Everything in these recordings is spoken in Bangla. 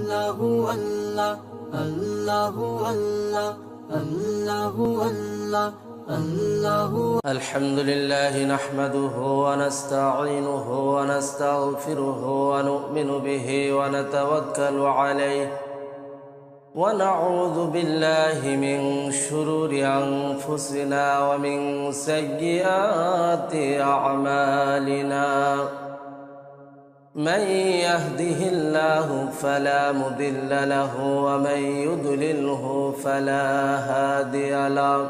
আল্লাহু আল্লাহ আল্লাহু আল্লাহ আল্লাহু আল্লাহ আল্লাহু আলহামদুলিল্লাহি নাহমাদুহু ওয়া নাস্তাঈনুহু ওয়া নাস্তাগফিরুহু ওয়া নু'মিনু বিহি ওয়া নাতাওয়াক্কালু আলাইহি ওয়া নাউযু বিল্লাহি মিন শুরুরি আনফুসিনা ওয়া মিন সাইয়্যাতি আ'মালিনা من يهده الله فلا مضل له ومن يضلله فلا هادي له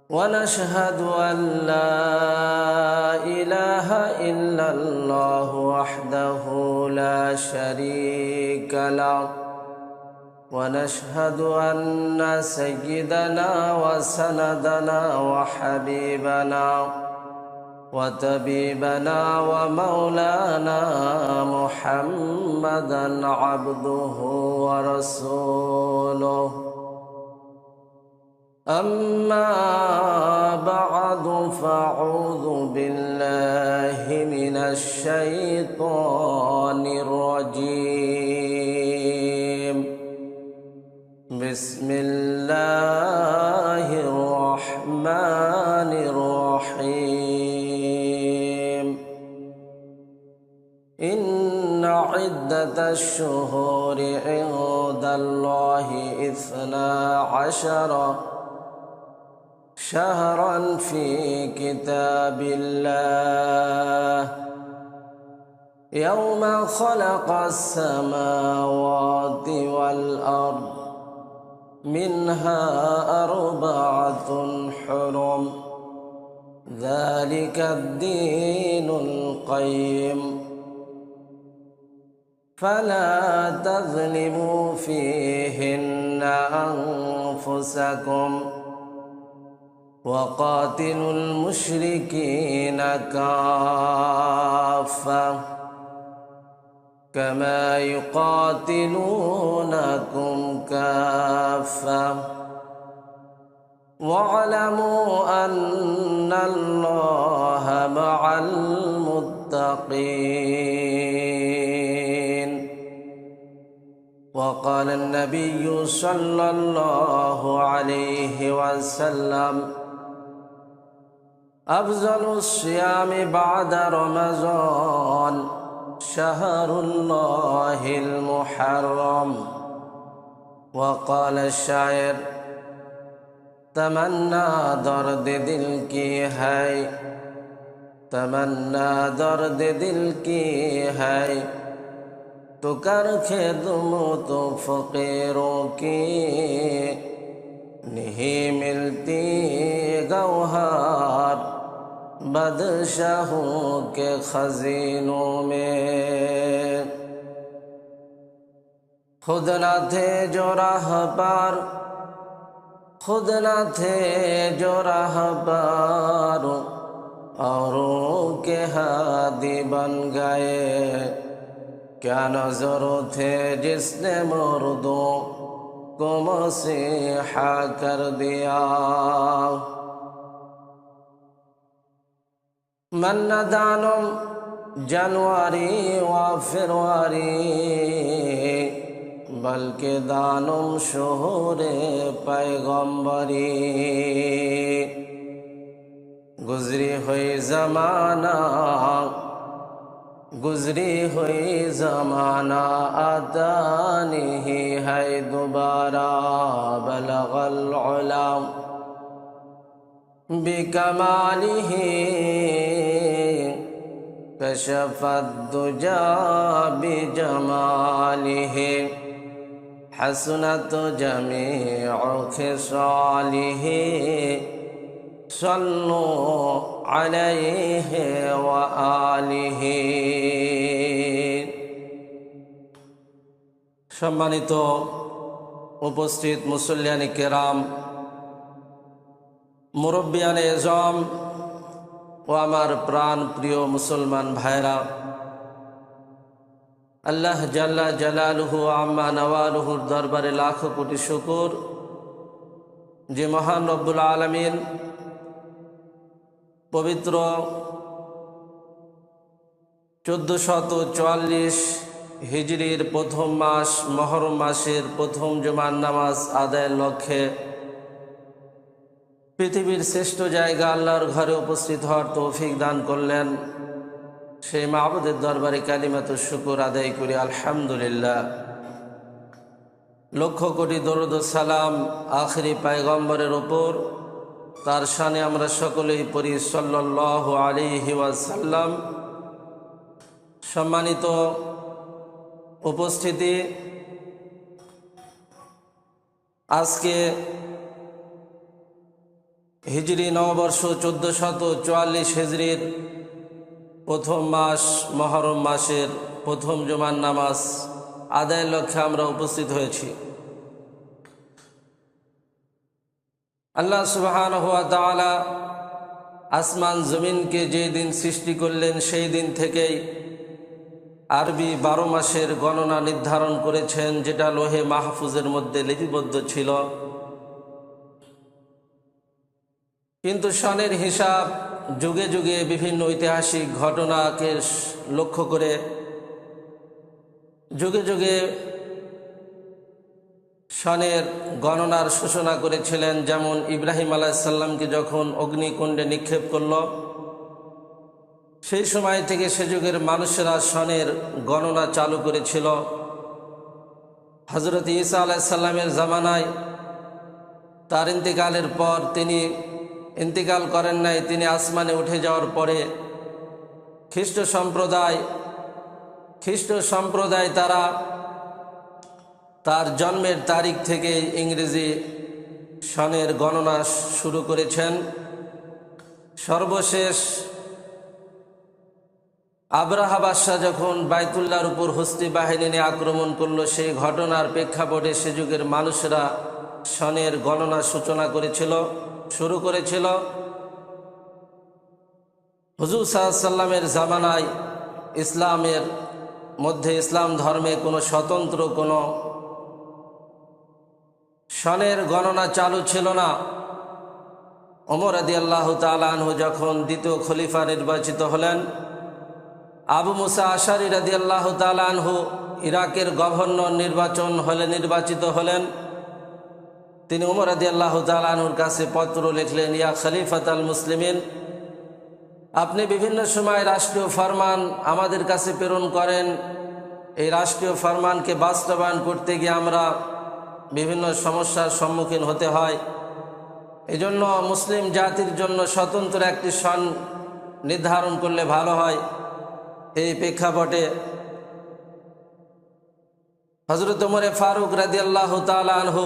ونشهد أن لا إله إلا الله وحده لا شريك له ونشهد أن سيدنا وسندنا وحبيبنا وطبيبنا ومولانا محمدا عبده ورسوله أما بعد فأعوذ بالله من الشيطان الرجيم بسم الله الرحمن الرحيم إن عدة الشهور عند الله 12 شهرا في كتاب الله يوم خلق السماوات والأرض منها 4 حرم ذلك الدين القيم فلا تظلموا فيهن أنفسكم وقاتلوا المشركين كافة كما يقاتلونكم كافة واعلموا أن الله مع المتقين وقال النبي صلى الله عليه وسلم أفضل الصيام بعد رمضان شهر الله المحرم وقال الشاعر तमन्ना दर्द दिल की है तमन्ना दर्द दिल की है तो कर खेदुम तो फकीरों की नहीं मिलती गौहर बादशाहों के खजीनों में खुद न थे जो राह पर खुद न थे जो राहबर औरों के हादी बन गए क्या नजर थे जिसने मुर्दों को मसीहा कर दिया मन दानम जनवरी व फरवरी बल्कि दानुम शोहरे पैगम्बरी गुजरी हुई ज़माना आता नहीं है दोबारा बलगल उलम बिकमालिही कशफत दुजा बिजमालिही हसनत जमीउ खिसालिही सल्लु अलैहि व आलिहि। सम्मानित उपस्थित मुसल्लियाने केराम मुरब्बियाने एज़ाम ও আমার প্রাণ প্রিয় মুসলমান ভাইরা, আল্লাহ জাল্লা জালালুহু আম্মা নওয়ালুহুর দরবারে লাখো কোটি শুকর যে মহান রব্বুল আলামিন পবিত্র 1444 হিজরির প্রথম মাস মুহররম মাসের প্রথম জুমার নামাজ আদায়ের লক্ষ্যে পৃথিবীর শ্রেষ্ঠ জায়গা আল্লাহর ঘরে উপস্থিত হওয়ার তৌফিক দান করলেন। সেই মাবুদের দরবারে কালিমাতুশ শুকর আদায় করি আলহামদুলিল্লাহ। লক্ষ কোটি দরুদ ও সালাম আখিরি পয়গম্বরের উপর, তার শানে আমরা সকলেই পড়ি সাল্লাল্লাহু আলাইহি ওয়াসাল্লাম। সম্মানিত উপস্থিতি, আজকে হিজরি নববর্ষ 1444 হিজরির প্রথম মাস মুহররম মাসের প্রথম জুমার নামাজ আদায়ের লক্ষ্যে আমরা উপস্থিত হয়েছি। আল্লাহ সুবহানাহু ওয়া তাআলা আসমান জমিনকে যেই দিন সৃষ্টি করলেন সেই দিন থেকেই আরবি 12 মাসের গণনা নির্ধারণ করেছেন, যেটা লোহে মাহফুজের মধ্যে লিপিবদ্ধ ছিল। কিন্তু সনের হিসাব যুগে যুগে বিভিন্ন ঐতিহাসিক ঘটনাকে লক্ষ্য করে যুগে যুগে সনের গণনার সূচনা করেছিলেন। যেমন ইব্রাহিম আলাইহিস সালামকে যখন অগ্নিকুণ্ডে নিক্ষেপ করল, সেই সময় থেকে সে যুগের মানুষেরা সনের গণনা চালু করেছিল। হযরত ঈসা আলাইহিস সালামের জামানায় তার ইন্তিকালের পর তিনি ইন্তিকাল করেন নাই, তিনি আসমানে উঠে যাওয়ার পরে খ্রিস্ট সম্প্রদায় তারা তার জন্মের তারিখ থেকে ইংরেজি সনের গণনা শুরু করেছেন। সর্বশেষ আব্রাহা বাদশাহ যখন বাইতুল্লাহর উপর হস্তি বাহিনী নিয়ে আক্রমণ করলো, সেই ঘটনার প্রেক্ষাপটে সে যুগের মানুষরা সনের গণনা শুরু করেছিল। হুজুর সাল্লাল্লাহু আলাইহি সাল্লামের জামানায় ইসলামের মধ্যে, ইসলাম ধর্মে কোনো স্বতন্ত্র কোনো সনের গণনা চালু ছিল না। ওমর রাদিয়াল্লাহু তাআলা আনহু যখন দ্বিতীয় খলিফা নির্বাচিত হলেন, আবু মুসা আশারী রাদিয়াল্লাহু তাআলা আনহু ইরাকের গভর্নর নির্বাচিত হলেন। তিনি ওমর রাদিয়াল্লাহু তাআলা আনহুর কাছে পত্র লিখলেন, ইয়া খলিফাতাল মুসলিমিন, আপনি বিভিন্ন সময় রাষ্ট্রীয় ফরমান আমাদের কাছে প্রেরণ করেন। এই রাষ্ট্রীয় ফরমানকে বাস্তবায়ন করতে গিয়ে আমরা বিভিন্ন সমস্যার সম্মুখীন হতে হয়। এজন্য মুসলিম জাতির জন্য স্বতন্ত্র একটি সন নির্ধারণ করলে ভালো হয়। এই প্রেক্ষাপটে হযরত ওমর ফারুক রাদিয়াল্লাহু তাআলা আনহু,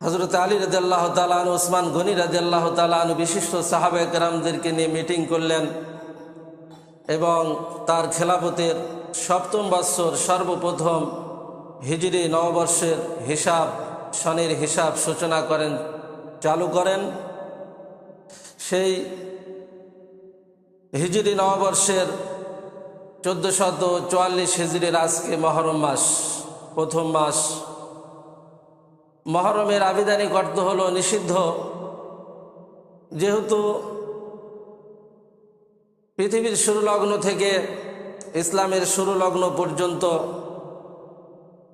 হযরত আলী রাদিয়াল্লাহু তাআলা আনহু, ওসমান গনি রাদিয়াল্লাহু তাআলা আনহু বিশিষ্ট সাহাবায়ে কেরামদেরকে নিয়ে মিটিং করলেন এবং তার খেলাফতের 7ম বৎসর সর্বপ্রথম হিজরি নববর্ষের হিসাব, সনের হিসাব চালু করেন। সেই হিজরি নববর্ষের 1444 হিজরির আজকে মুহররম মাস, প্রথম মাস। মুহররমের আবিধানিক অর্থ হলো নিষিদ্ধ। যেহেতু পৃথিবীর শুরু লগ্ন থেকে ইসলামের শুরু লগ্ন পর্যন্ত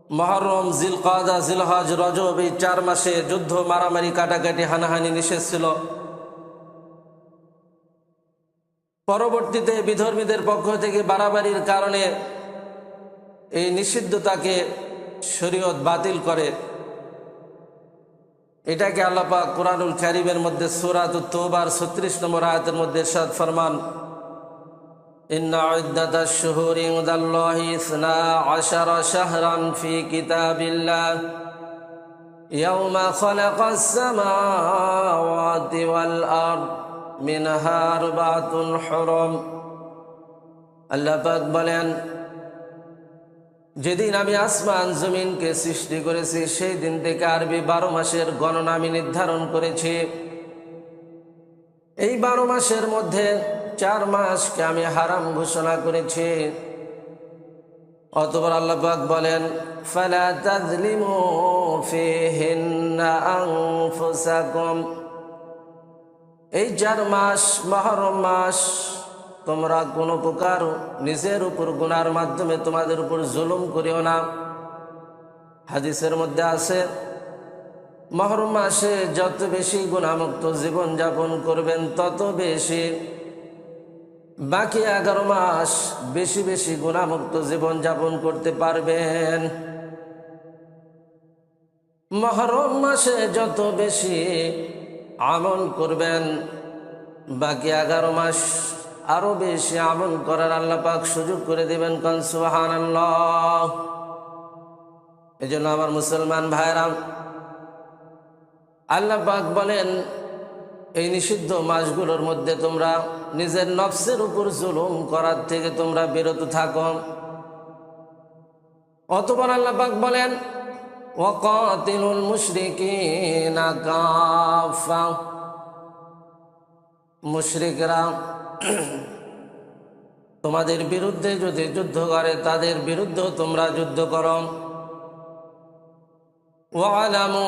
মুহররম, জিলকাদা, জিলহজ, রজব, এই 4 মাসে যুদ্ধ, মারামারি, কাটাকাটি, হানাহানি নিষেধ ছিল। পরবর্তীতে বিধর্মীদের পক্ষ থেকে বাড়াবাড়ির কারণে এই নিষিদ্ধতাকে শরীয়ত বাতিল করে। এটাকে আল্লাহ পাক কুরআনুল কারীমের মধ্যে সূরাতুত তাওবার 36 নম্বর আয়াতের মধ্যে ইরশাদ ফরমান, ইন্না ইদ্দাতাশ শুহুরি ইনদাল্লাহি 12 শাহরান ফি কিতাবিল্লাহ ইয়াওমা খালাকাস সামাওয়াতি ওয়াল আরদ মিনহা আরবাতুন হুরুম। আল্লাহ পাক বলেন, যেদিন আমি আসমান জমিনকে সৃষ্টি করেছি সেই দিন থেকে আরবি 12 মাসের গণনা আমি নির্ধারণ করেছি। এই 12 মাসের মধ্যে 4 মাসকে আমি হারাম ঘোষণা করেছি। অতঃপর আল্লাহ পাক বলেন, ফালা তাযলিমু ফীহিন্না আনফুসাকুম। এই 4 মাস মুহররম মাস, তোমরা কোনো প্রকার নিজের উপর গুনার মাধ্যমে তোমাদের উপর জুলুম করিও না। হাদিসের মধ্যে আছে, মুহররম মাসে যত বেশি গুনাহমুক্ত জীবন যাপন করবেন তত বেশি বাকি 11 মাস বেশি বেশি গুনাহমুক্ত জীবন যাপন করতে পারবেন। মুহররম মাসে যত বেশি আমল করবেন বাকি 11 মাস আরো বেশি আমল করার আল্লাহ পাক সুযোগ করে দিবেন। কোন সুবহানাল্লাহ। এজন্য আমার মুসলমান ভাইরা, আল্লাহ পাক বলেন এই নিষিদ্ধ মাসগুলোর মধ্যে তোমরা নিজের নফসের উপর জুলুম করার থেকে তোমরা বিরত থাকো। অতঃপর আল্লাহ পাক বলেন ওয়াকাতিলুল মুশরিকিনা কাফা, মুশরিকরা তোমাদের বিরুদ্ধে যদি যুদ্ধ করে তাদের বিরুদ্ধেও তোমরা যুদ্ধ করো। ওয়ালামু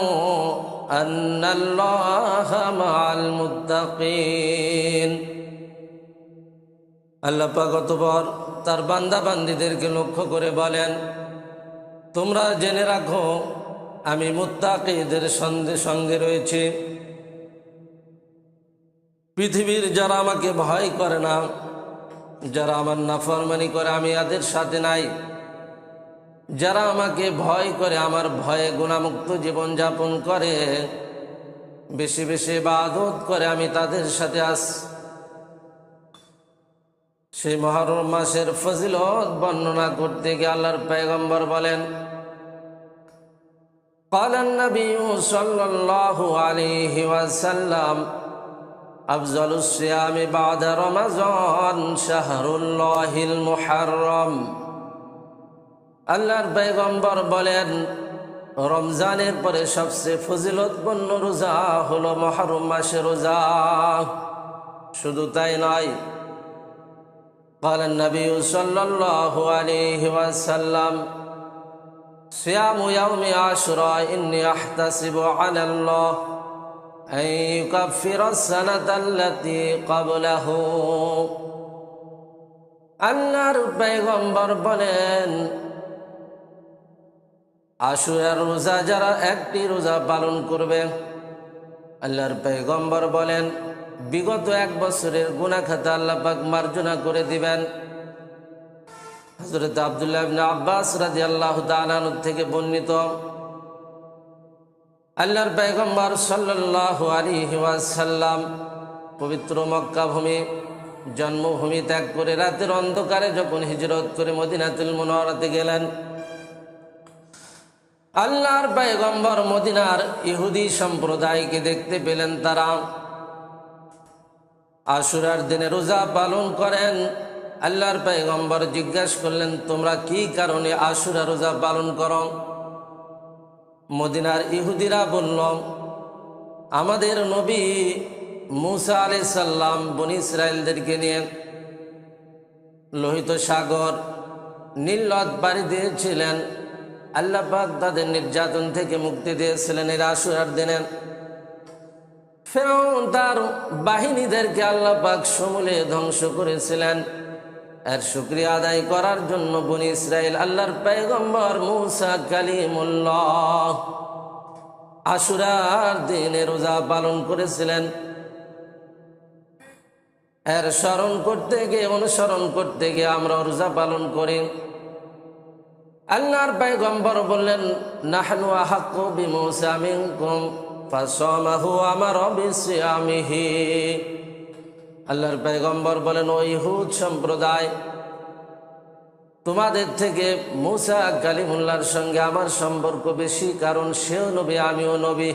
আন্নাল্লাহা মাআল মুত্তাকিন, আল্লাহ পাক অতঃপর তার বান্দা বান্দীদেরকে লক্ষ্য করে বলেন, তোমরা জেনে রাখো আমি মুত্তাকিদের সঙ্গে রয়েছি। পৃথিবীর যারা আমাকে ভয় করে না, যারা আমার নাফরমানি করে, আমি এদের সাথে নাই। যারা আমাকে ভয় করে, আমার ভয়ে গুনাহমুক্ত জীবন যাপন করে, বেশি বেশি ইবাদত করে, আমি তাদের সাথে আছি। সেই মুহররম মাসের ফজিলত বর্ণনা করতে গিয়ে আল্লাহর পয়গম্বর বলেন, قال النبي صلى الله عليه وسلم أفضل الصيام بعد رمضان شهر الله المحرم। আল্লাহর পয়গম্বর বলেন, রমজানের পরে সবচেয়ে ফজিলতপূর্ণ রোজা হলো মুহররম মাসের রোজা। শুধু তাই নয়, قال النبي صلى الله عليه وسلم صيام يوم عاشوراء إني أحتسب على الله أن يكفر السنة التي قبله। আল্লাহর পয়গম্বর বলেন, আশুরার রোজা যারা একটি রোজা পালন করবে, আল্লাহর পয়গম্বর বলেন বিগত 1 বছরের গুনাহ খাতা আল্লাহ পাক মার্জনা করে দিবেন। হযরত আব্দুল্লাহ ইবনে আব্বাস রাদিয়াল্লাহু তাআলা আনহু থেকে বর্ণিত, আল্লাহর পয়গম্বর সাল্লাল্লাহু আলাইহি ওয়াসাল্লাম পবিত্র মক্কা ভূমি জন্মভূমি ত্যাগ করে রাতের অন্ধকারে যখন হিজরত করে মদিনাতুল মুনাওয়ারাতে গেলেন, আল্লাহর পয়গম্বর মদিনার ইহুদি সম্প্রদায়কে দেখতে পেলেন তারা আশুরার দিনে রোজা পালন করেন। আল্লাহর পয়গম্বর জিজ্ঞাসা করলেন, তোমরা কি কারণে আশুরা রোজা পালন করো? মদিনার ইহুদিরা বলল, আমাদের নবী মুসা আলাইহিস সালাম বনী ইসরাইলদেরকে নিয়ে লোহিত সাগর নীল নদ পাড়ি দিয়েছিলেন। আল্লাহ পাক তাদের নির্যাতন থেকে মুক্তি দিয়েছিলেন এর আশুরার দিনে। ফিরআউন তার বাহিনীদেরকে আল্লাহ পাক সমূলে ধ্বংস করেছিলেন। এর শুকরিয়া আদায় করার জন্য বনী ইসরাইল আল্লাহর পয়গম্বর মুসা কালিমুল্লাহ আশুরার দিনে রোজা পালন করেছিলেন। এর স্মরণ করতে গিয়ে অনুসরণ করতে গিয়ে আমরা রোজা পালন করি। আল্লাহর পয়গম্বর বললেন, নাহনু আহাক্কু বিমূসা মিনকুম ফাসামাহু আমারা বিসিয়ামিহি। আল্লাহর পয়গম্বর বলেন, ওই ইহুদ সম্প্রদায় তোমাদের থেকে মুসা কালিমুল্লাহর সঙ্গে আমার সম্পর্ক বেশি, কারণ সেও নবী আমিও নবী।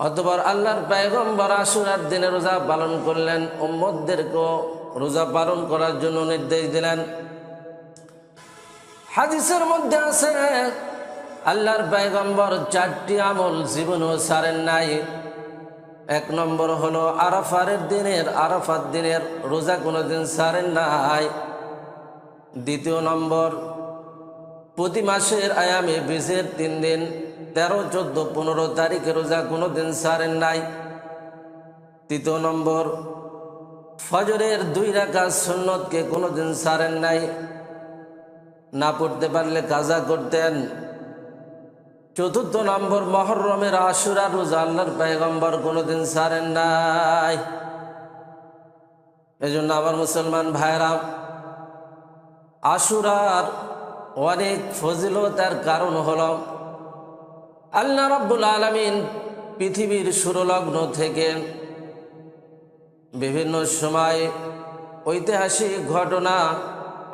অতঃপর আল্লাহর পয়গম্বর আশুরার দিনে রোজা পালন করলেন, উম্মতদেরকেও রোজা পালন করার জন্য নির্দেশ দিলেন। হাদিসের মধ্যে আছে আল্লাহর পয়গম্বর 4টি আমল জীবনেও ছাড়েন নাই। 1 নম্বর হলো আরাফাত দিনের রোজা কোনোদিন ছাড়েন নাই। 2 নম্বর, প্রতি মাসের আয়ামে বীজের 3 দিন 13, 14, 15 তারিখে রোজা কোনোদিন ছাড়েন নাই। 3 নম্বর, ফজরের 2 রাকাত সুন্নতকে কোনোদিন ছাড়েন নাই, না পড়তে পারলে কাজা করতেন। 4 নম্বর মুহররমের আশুরা রোজা আল্লাহর পয়গম্বর কোনোদিন ছাড়েন নাই। এজন্য আমার মুসলমান ভাইরা, আশুরার অনেক ফজিলতার কারণ হলো আল্লাহ রাব্বুল আলামিন পৃথিবীর সুরলগ্ন থেকে বিভিন্ন সময় ঐতিহাসিক ঘটনা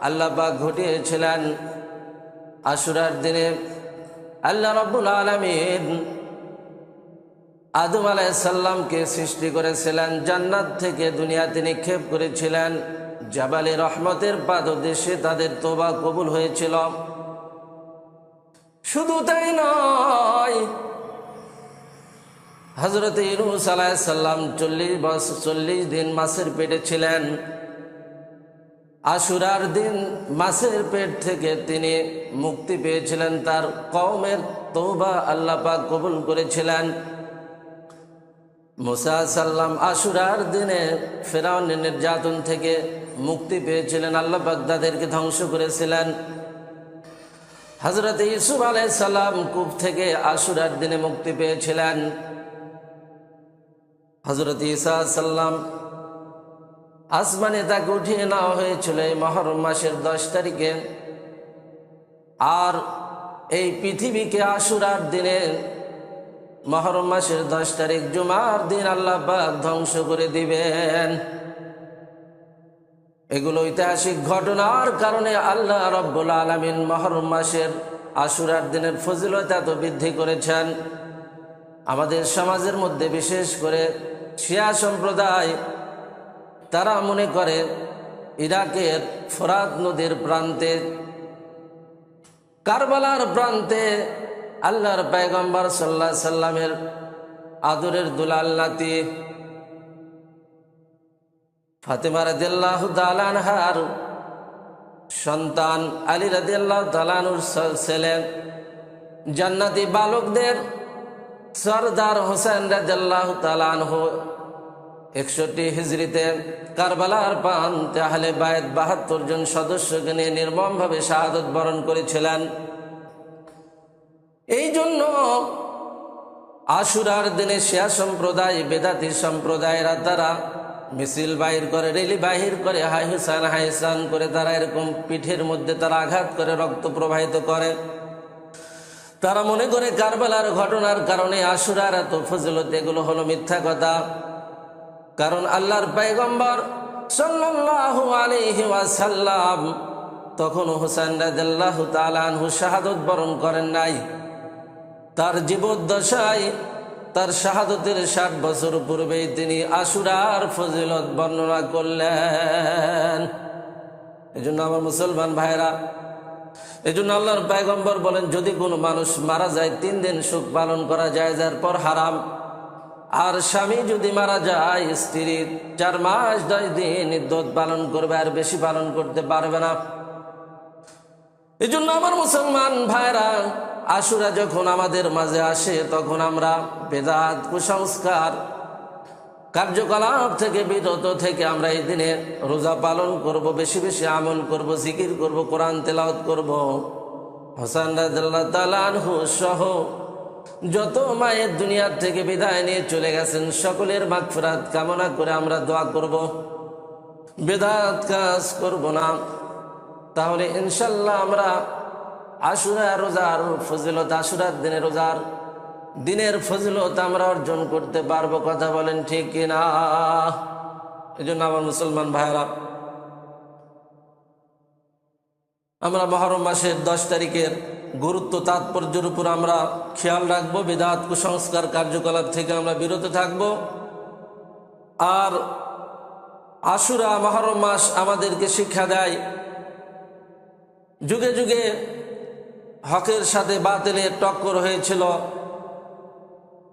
আল্লাহ পাক ঘটিয়েছিলেন। আশুরার দিনে আল্লাহ রাব্বুল আলামিন আদম আলাইহিস সালামকে সৃষ্টি করেছিলেন, জান্নাত থেকে দুনিয়াতে নিক্ষেপ করেছিলেন। জাবালে রহমতের পাদদেশে তাদের তওবা কবুল হয়েছিল। শুধু তাই নয়, হযরত ইউনূস আলাইহিস সালাম 40 দিন মাছের পেটে ছিলেন। আশুরার দিন মাছের পেট থেকে তিনি মুক্তি পেয়েছিলেন, তার কওমের তওবা আল্লাহ পাক কবুল করেছিলেন। মুসা সাল্লাম আশুরার দিনে ফেরাউনের নির্যাতন থেকে মুক্তি পেয়েছিলেন, আল্লাহ পাক তাদেরকে ধ্বংস করেছিলেন। হযরত ইউসুফ আলাইহিস সালাম কূপ থেকে আশুরার দিনে মুক্তি পেয়েছিলেন। হযরত ঈসা সাল্লাম আসমানে তাকে উঠিয়ে নেওয়া হয়েছিল এই মুহররম মাসের 10 তারিখে। আর এই পৃথিবীকে আশুরার দিনে মুহররম মাসের 10 তারিখ জুমার দিন আল্লাহ পাক ধ্বংস করে দিবেন। এগুলো ঐতিহাসিক ঘটনার কারণে আল্লাহ রাব্বুল আলামিন মুহররম মাসের আশুরার দিনের ফজিলত এত বৃদ্ধি করেছেন। আমাদের সমাজের মধ্যে বিশেষ করে শিয়া সম্প্রদায়, তারা মনে করে ইরাকের ফোরাত নদীর প্রান্তে, কারবালার প্রান্তে আল্লাহর পয়গম্বর সাল্লাল্লাহু আলাইহি সাল্লামের আদরের দুলাল নাতি ফাতেমা রাদিয়াল্লাহু তাআলা আনহার সন্তান আলী রাদিয়াল্লাহু তাআলা আনহুর ছেলে জান্নাতি বালকদের সরদার হোসেন রাদিয়াল্লাহু তাআলা আনহু 61 হিজরিতে কারবালার প্রান্তে আহলে বায়ত 72 জন সদস্যকে নিয়ে নির্মমভাবে শাহাদত বরণ করেছিলেন। এই জন্য আশুরার দিনে শিয়া সম্প্রদায়, বেদাতি সম্প্রদায়েরা তারা মিছিল বাহির করে, রেলি বাহির করে, হাই হুসাইন হাই হুসাইন করে তারা এরকম পিঠের মধ্যে তারা আঘাত করে রক্ত প্রবাহিত করে। তারা মনে করে কারবালার ঘটনার কারণে আশুরার এত ফজিলত, এগুলো হলো মিথ্যা কথা। কারণ আল্লাহর পয়গম্বর সাল্লাল্লাহু আলাইহি ওয়াসাল্লাম তখন হুসাইন রাদিয়াল্লাহু তাআলা আনহু শাহাদত বরণ করেন নাই। তার জীবদ্দশায়, তার শাহাদতের 60 বছর পূর্বেই তিনি আশুরার ফজিলত বর্ণনা করলেন। এজন্য আমার মুসলমান ভাইরা, এজন্য আল্লাহর পয়গম্বর বলেন, যদি কোনো মানুষ মারা যায় 3 দিন শোক পালন করা যায়, যার পর হারাম। আর স্বামী যদি মারা যায়, স্ত্রী 4 মাস 10 দিন ইদ্যত পালন করবে, আর বেশি পালন করতে পারবে না। এজন্য আমার মুসলমান ভাইরা, আশুরা যখন আমাদের মাঝে আসে তখন আমরা বেদাত, কুসংস্কার, কার্যকলাপ থেকে বিরত থেকে আমরা এই দিনে রোজা পালন করব, বেশি বেশি আমল করব, জিকির করব, কোরআন তেলাওয়াত করব। হোসেন রাদিয়াল্লাহু তাআলা আনহু সহ যত মায়ের দুনিয়ার থেকে বিদায় নিয়ে চলে গেছেন, সকলের মাগফিরাত কামনা করে আমরা দোয়া করব, বেদাত কাজ করব না। তাহলে ইনশাল্লাহ আমরা আশুরা রোজার ফজিলত, আশুরার দিনে রোজার দিনের ফজিলত আমরা অর্জন করতে পারবো। কথা বলেন ঠিক কিনা? এই জন্য আমার মুসলমান ভাইরা, আমরা মুহররম মাসের 10 তারিখের গুরুত্ব, তাৎপর্যের উপর আমরা খেয়াল রাখবো। বিদআত, কুসংস্কার, কার্যকলাপ থেকে আমরা বিরত থাকব। আর আশুরা মুহররম মাস আমাদেরকে শিক্ষা দেয়, যুগে যুগে হকের সাথে বাতিলের টক্কর হয়েছিল,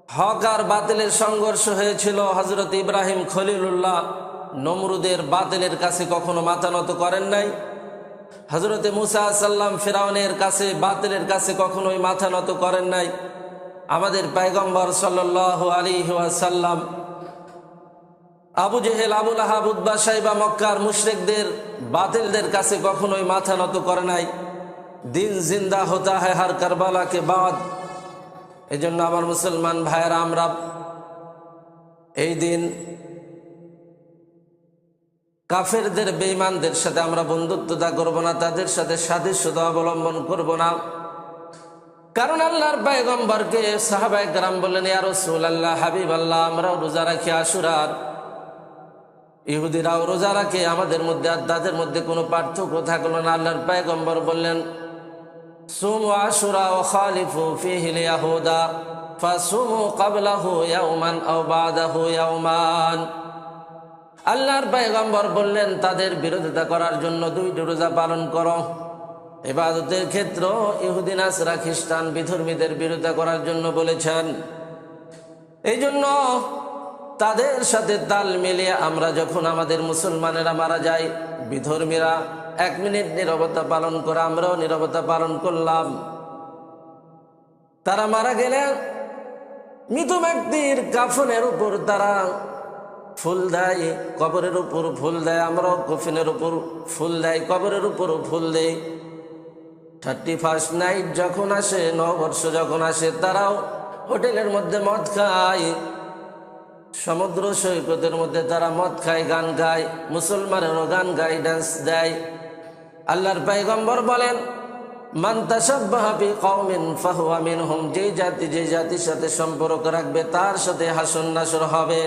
হক আর বাতিলের সংঘর্ষ হয়েছিল। হযরত ইব্রাহিম খলিলুল্লাহ নমরুদের বাতিলের কাছে কখনো মাথা নত করেন নাই। হযরত মুসা সাল্লাম ফিরাউনের কাছে, বাতিলের কাছে কখনোই মাথা নত করেন নাই। আমাদের পয়গম্বর সাল্লাল্লাহু আলাইহি ওয়াসাল্লাম আবু জেহেল, আবু লাহাব, উতবা, সাইবা মক্কার মুশরিকদের বাতিলদের কাছে কখনোই মাথা নত করে নাই। দিন জিন্দা হতা হয় হর কারবালা কে বাদ। এই জন্য আমার মুসলমান ভাইয়েরা, আমরা এই দিন কাফেরদের, বেঈমানদের সাথে আমরা বন্ধুত্বতা করব না, তাদের সাথে সাদৃশ্যতা অবলম্বন করব না। কারণ আল্লাহর পয়গম্বরকে সাহাবায়ে কেরাম বললেন, ইয়া রাসূলুল্লাহ, হাবিব আল্লাহ, আমরাও রোজা রাখি আশুরার, ইহুদিরাও রোজা রাখে, আমাদের মধ্যে আর তাদের মধ্যে কোনো পার্থক্য থাকলো না। আল্লাহর পয়গম্বর বললেন, সুমু আশুরা ওয়া খালিফু ফীহিল ইয়াহুদা ফাসুমু ক্বাবলাহু ইয়াওমান আও বাদাহু ইয়াওমান। আল্লাহর পয়গম্বর বললেন, তাদের বিরোধিতা করার জন্য দুইটি রোজা পালন করো। ইবাদতের ক্ষেত্র ইহুদি, নাসরা, খ্রিস্টান, বিধর্মীদের বিরোধিতা করার জন্য বলেছেন। এই জন্য তাদের সাথে তাল মিলিয়ে আমরা যখন আমাদের মুসলমানেরা মারা যায়, বিধর্মীরা 1 মিনিট নীরবতা পালন করে, আমরাও নীরবতা পালন করলাম। তারা মারা গেলে মৃত ব্যক্তির কাফনের উপর তারা ফুল দেয়, কবরের উপর ফুল দেয়, আমরাও কফিনের উপর ফুল দেয়, কবরের উপরও ফুল দেয়। 31st নাইট যখন আসে, নববর্ষ যখন আসে, তারাও হোটেলের মধ্যে মদ খায়, সমুদ্র সৈকতের মধ্যে তারা মদ খায়, গান গায়, মুসলমানেরও গান গায়, ডান্স দেয়। আল্লাহর পয়গম্বর বলেন, মান তাশাব্বাহা বিকওমিন ফাহুয়া মিনহুম, যে জাতির সাথে সম্পর্ক রাখবে তার সাথে হাসর নাসর হবে।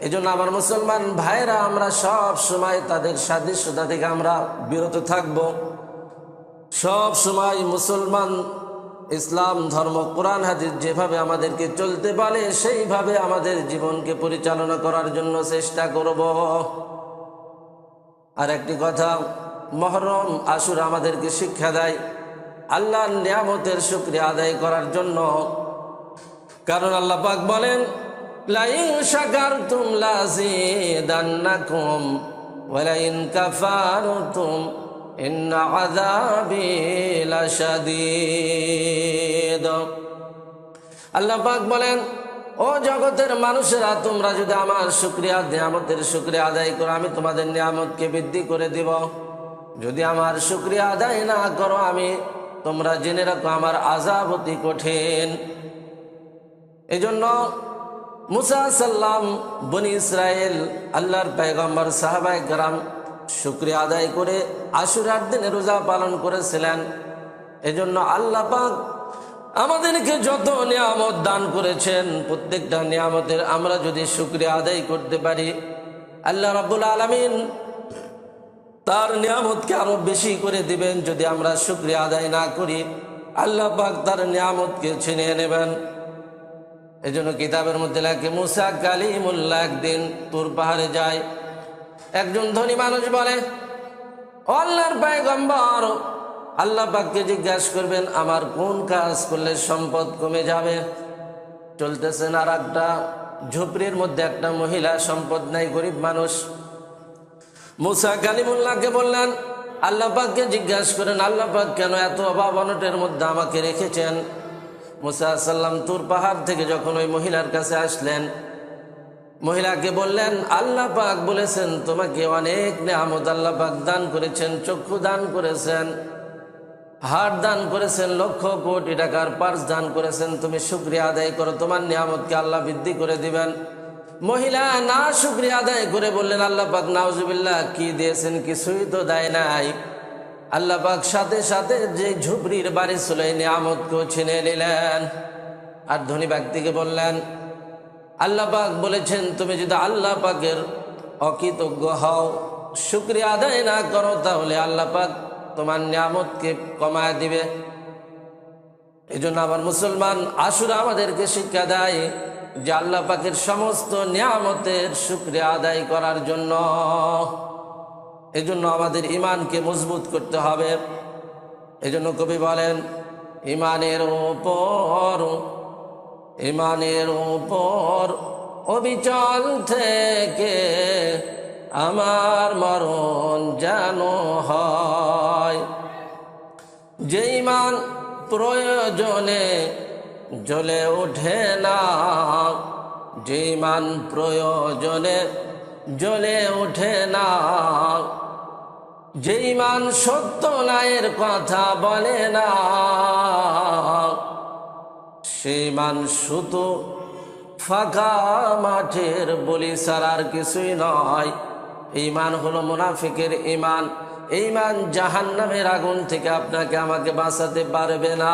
এজন্য আমার মুসলমান ভাইরা, আমরা সব সময় তাদের সাদৃশ্যতা থেকে আমরা বিরত থাকব। সব সময় মুসলমান ইসলাম ধর্ম, কোরআন হাদিস যেভাবে আমাদেরকে চলতে বলে সেইভাবে আমাদের জীবনকে পরিচালনা করার জন্য চেষ্টা করব। আর একটি কথা, মুহররম, আশুরা আমাদেরকে শিক্ষা দেয় আল্লাহর নিয়ামতের শুকরিয়া আদায় করার জন্য। কারণ আল্লাহ পাক বলেন, লাইন শাকারতুম লাযীদান্নাকুম ওয়া লাইন কাফারতুম ইন্না আযাবি লাশাদীদ। আল্লাহ পাক বলেন, ও জগতের মানুষেরা, তোমরা যদি আমার শুকরিয়া, নিয়ামতের শুকরিয়া আদায় করো, আমি তোমাদের নিয়ামতকে বৃদ্ধি করে দিব। যদি আমার শুকরিয়া আদায় না করো, তোমরা জেনে রাখো আমার আযাব অতি কঠিন। এই জন্য মুসা সাল্লাম, বনি ইসরায়েল, আল্লাহর পয়গম্বর, সাহাবায়ে কেরাম শুকরিয়া আদায় করে আশুরার দিনে রোজা পালন করেছিলেন। এজন্য আল্লাহ পাক আমাদেরকে যত নিয়ামত দান করেছেন, প্রত্যেকটা নিয়ামতের আমরা যদি শুকরিয়া আদায় করতে পারি, আল্লাহ রাব্বুল আলামিন তার নিয়ামতকে আরো বেশি করে দিবেন। যদি আমরা শুকরিয়া আদায় না করি, আল্লাহ পাক তার নিয়ামতকে ছিনিয়ে নেবেন। এজন্য কিতাবের মধ্যে লেখে, মুসা কালিমুল্লাহ একদিন তুর পাহাড়ে যায়। একজন ধনী মানুষ বলে, ও আল্লাহর পয়গম্বর, আল্লাহ পাককে জিজ্ঞাসা করবেন আমার কোন কাজ করলে সম্পদ কমে যাবে। চলতেছেন আর একটা ঝুপড়ির মধ্যে একটা মহিলা, সম্পদ নাই, গরিব মানুষ। মুসা কালিমুল্লাহকে বললেন, আল্লাহ পাককে জিজ্ঞাসা করেন, আল্লাহ পাক কেন এত অভাব অনটের মধ্যে আমাকে রেখেছেন। মুসা সাল্লাম তুর পাহাড় থেকে যখন ওই মহিলার কাছে আসলেন, মহিলাকে বললেন, আল্লাহ পাক বলেছেন তোমাকে অনেক নিয়ামত আল্লাহ পাক দান করেছেন, চক্ষু দান করেছেন, হাড় দান করেছেন, লক্ষ কোটি টাকার পার্স দান করেছেন, তুমি শুকরিয়া আদায় করো, তোমার নিয়ামতকে আল্লাহ বৃদ্ধি করে দিবেন। মহিলা না শুকরিয়া আদায় করে বললেন, আল্লাহ পাক নাউজুবিল্লাহ, কি দিয়েছেন? কিছুই তো দেয় নাই। আল্লাহ পাক সাথে সাথে যে ঝুপড়ির বাড়ি ছিল এই নিয়ামতকেও ছিনে নিলেন। আর ধনী ব্যক্তিকে বললেন, আল্লাহ পাক বলেছেন তুমি যদি আল্লাহ পাকের অকৃতজ্ঞ হও, শুকরিয়া আদায় না করো, তাহলে আল্লাহ পাক তোমার নিয়ামতকে কমায় দিবে। এই জন্য আমার মুসলমান, আশুরা আমাদেরকে শিক্ষা দেয় যে আল্লাহ পাকের সমস্ত নিয়ামতের শুকরিয়া আদায় করার জন্য। এই জন্য আমাদের ইমানকে মজবুত করতে হবে। এই জন্য কবি বলেন, ইমানের উপর অবিচল থেকে আমার মরণ যেন হয়। যে ইমান প্রয়োজনে জ্বলে ওঠে না, যে ইমান প্রয়োজনে জ্বলে ওঠে না, যে ইমান সত্য ন্যায়ের কথা বলে না, সে ইমান শুধু ফাঁকা মাঠের বলি ছাড়া আর কিছুই নয়। ঈমান হলো মুনাফিকের ঈমান। এই ঈমান জাহান্নামের আগুন থেকে আপনাকে আমাকে বাঁচাতে পারবে না।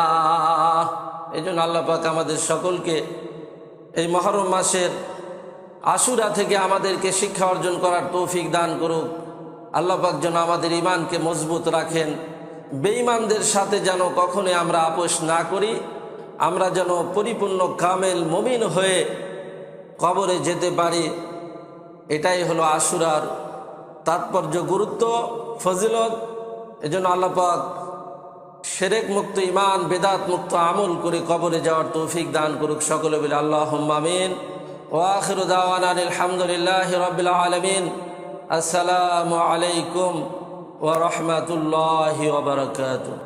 এই জন্য আল্লাহ পাক আমাদের সকলকে এই মুহররম মাসের আশুরা থেকে আমাদেরকে শিক্ষা অর্জন করার তৌফিক দান করুক। আল্লাহ পাক যেন আমাদের ঈমানকে মজবুত রাখেন, বেঈমানদের সাথে যেন কখনোই আমরা আপোষ না করি, আমরা যেন পরিপূর্ণ কামেল মুমিন হয়ে কবরে যেতে পারি। এটাই হলো আশুরার তাৎপর্য, গুরুত্ব, ফজিলত। এজন্য আল্লাহ পাক শিরক মুক্ত ঈমান, বেদাত মুক্ত আমল করে কবরে যাওয়ার তৌফিক দান করুক। সকলে বলে আল্লাহুম্মা আমিন। ওয়া আখিরু দাওয়ানা আলহামদুলিল্লাহি রাব্বিল আলামিন। আসসালামু আলাইকুম ওয়া রাহমাতুল্লাহি ওয়া বারাকাতুহু।